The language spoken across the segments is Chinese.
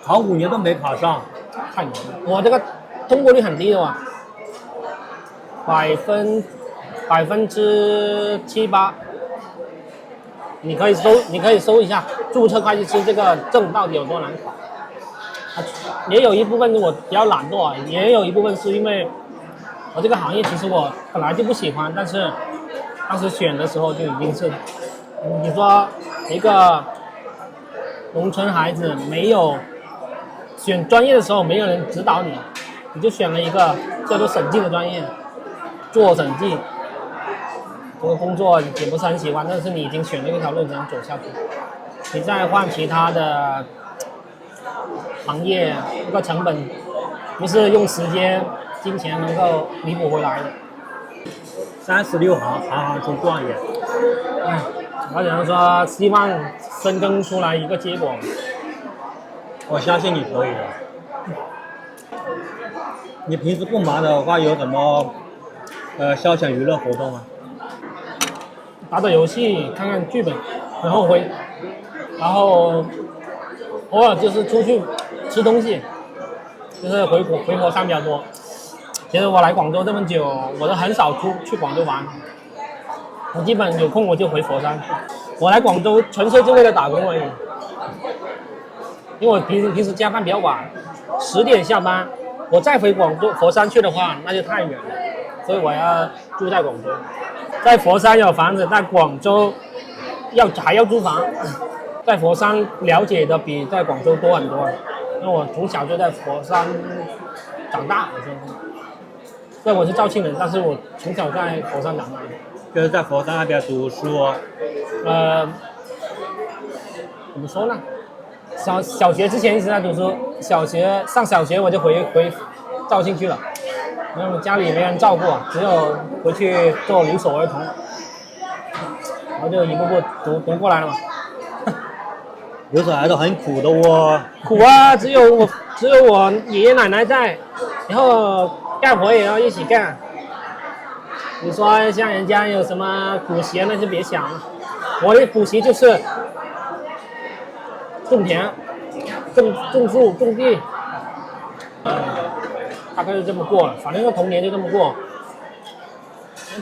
考5年都没考上，太难了。我这个通过率很低的哇，7%-8%。你可以搜一下注册会计师这个证到底有多难考。也有一部分是我比较懒惰，也有一部分是因为我这个行业其实我本来就不喜欢，但是当时选的时候就已经是，你说一个农村孩子没有选专业的时候没有人指导你，你就选了一个叫做审计的专业，做审计。这个工作也不是很喜欢，但是你已经选了一条路想走下去，你再换其他的行业，这个成本不是用时间、金钱能够弥补回来的。36行出状元。哎，我只能说希望深耕出来一个结果。我相信你可以的。你平时不忙的话，有什么消遣娱乐活动吗？打打游戏，看看剧本，然后偶尔就是出去吃东西，就是回佛山比较多。其实我来广州这么久，我都很少去广州玩，我基本有空我就回佛山。我来广州纯粹就为了打工而已，因为我平时加班比较晚，10点下班，我再回广州佛山去的话那就太远了，所以我要住在广州。在佛山有房子，在广州还要租房。在佛山了解的比在广州多很多，因为我从小就在佛山长大，虽然我是肇庆人，但是我从小在佛山长大。就是在佛山那边读书。怎么说呢？小学之前一直在读书，上小学我就回肇庆去了，因为家里没人照顾，只有回去做留守儿童，然后就一步步读过来了嘛。留守儿童很苦的哦。苦啊，只有我爷爷奶奶在，然后干活也要一起干。你说像人家有什么补习那就别想了，我的补习就是种田、种树、种地，大概就这么过了。反正童年就这么过，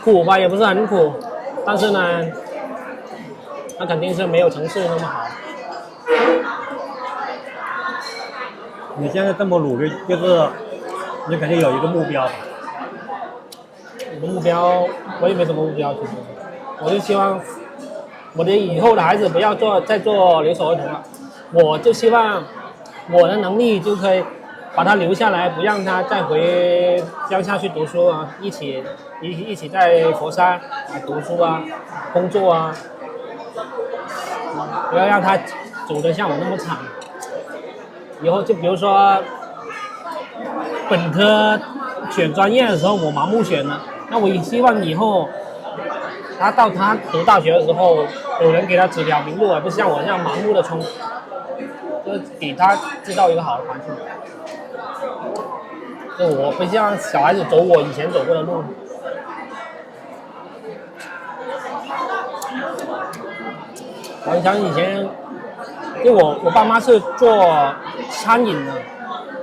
苦吧也不是很苦，但是呢，那肯定是没有城市那么好。你现在这么努力，就是你肯定有一个目标吧？我的目标我也没什么目标，其实我就希望我的以后的孩子不要再做留守儿童了，我就希望我的能力就可以把他留下来，不让他再回乡下去读书啊，一起在佛山读书啊，工作啊，不要让他走得像我那么惨。以后就比如说本科选专业的时候我盲目选了，那我也希望以后他读大学的时候有人给他指条明路，而不是像我这样盲目的冲，就是给他制造一个好的环境。就我不希望小孩子走我以前走过的路。我想以前，因为我爸妈是做餐饮的，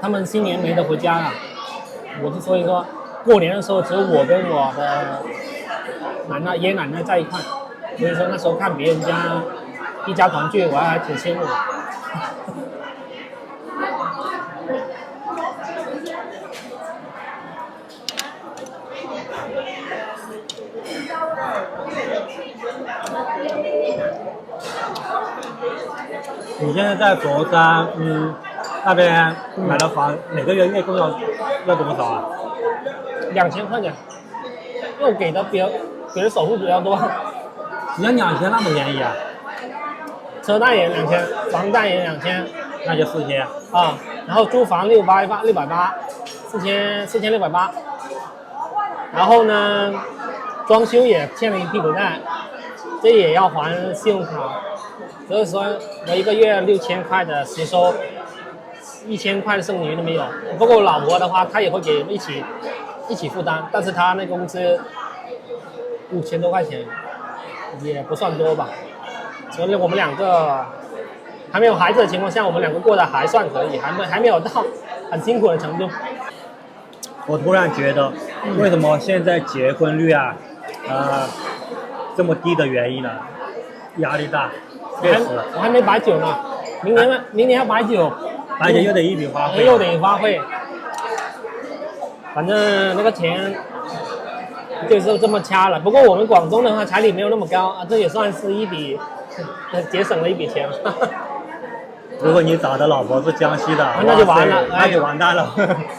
他们新年没得回家了，所以说过年的时候只有我跟我的爷爷奶奶在一块，所以说那时候看别人家一家团聚，我还挺羡慕的。你现在在佛山，那边买了房，每个月月供要多少啊？2000块钱，因为我给的首付比较多。只要2000那么便宜啊？车贷也2000，房贷也2000，那就4000啊。然后租房680，4680，然后呢，装修也欠了一屁股债，这也要还信用卡。所以说我一个月6000块的实收，1000块的剩余都没有。不过我老婆的话，她也会给一起负担，但是她那工资5000多块钱，也不算多吧。所以我们两个还没有孩子的情况下，我们两个过得还算可以，还没有到很辛苦的程度。我突然觉得，为什么现在结婚率啊，这么低的原因呢？压力大，确实，我还没摆酒呢，明年要摆酒，而且又得一笔花费，又得花费，反正那个钱就是这么掐了。不过我们广东的话，彩礼没有那么高啊，这也算是一笔节省了一笔钱。如果你找的老婆是江西的，那就完了，那就完蛋了。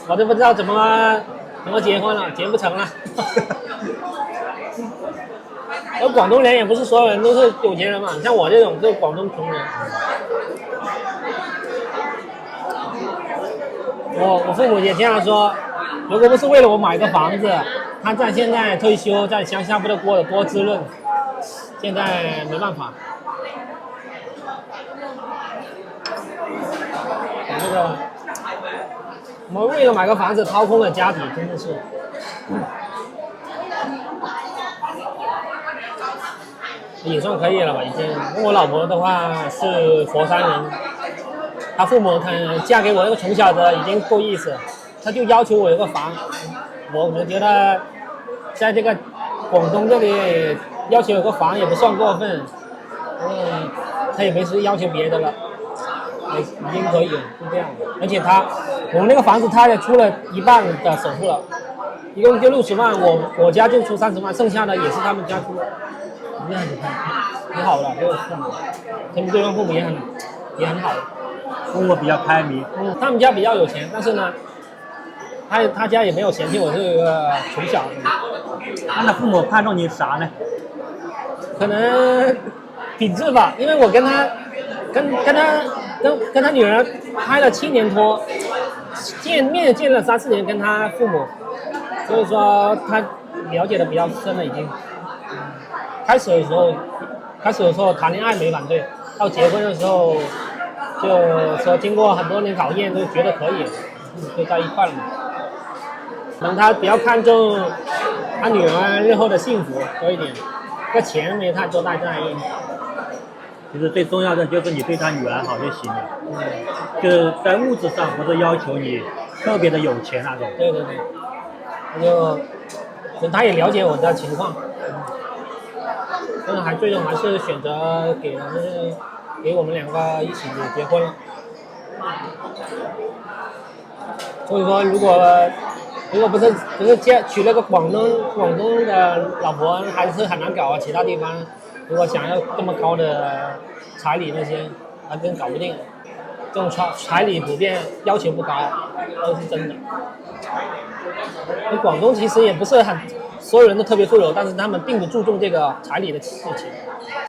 我都不知道怎么结婚了，结不成了。而广东人也不是所有人都是有钱人嘛，像我这种就是广东穷人。我父母也经常说，如果不是为了我买个房子，他在现在退休在乡下不得过得多滋润。现在没办法。这个，我们为了买个房子掏空了家底，真的是。也算可以了吧，已经。我老婆的话是佛山人，她父母嫁给我那个从小的已经够意思，她就要求我有个房。我觉得在这个广东这里要求有个房也不算过分，她也没是要求别的了。已经可以了，是这样的。而且我们那个房子他也出了一半的首付了，一共就60万，我家就出30万，剩下的也是他们家出的。这样子看，挺好的，这个父母，他们对方父母也很好，父母比较开明。他们家比较有钱，但是呢，他家也没有嫌弃我这个从小。那父母看重你啥呢？可能品质吧，因为我跟他女儿拍了7年拖，见了3、4年，跟他父母，所以说他了解的比较深了已经。开始的时候谈恋爱没反对，到结婚的时候就说经过很多年考验都觉得可以，就在一块了嘛。可能他比较看重他女儿日后的幸福多一点，这个钱没太多大在意。其实最重要的就是你对他女儿好就行了，就是在物质上不是要求你特别的有钱那种。对，就他也了解我的情况，但是最终还是选择给我们两个一起结婚了。所以说，如果不是娶了个广东的老婆，还是很难搞啊。其他地方如果想要这么高的彩礼那些，还真搞不定。这种彩礼普遍要求不高，都是真的。广东其实也不是所有人都特别富有，但是他们并不注重这个彩礼的事情。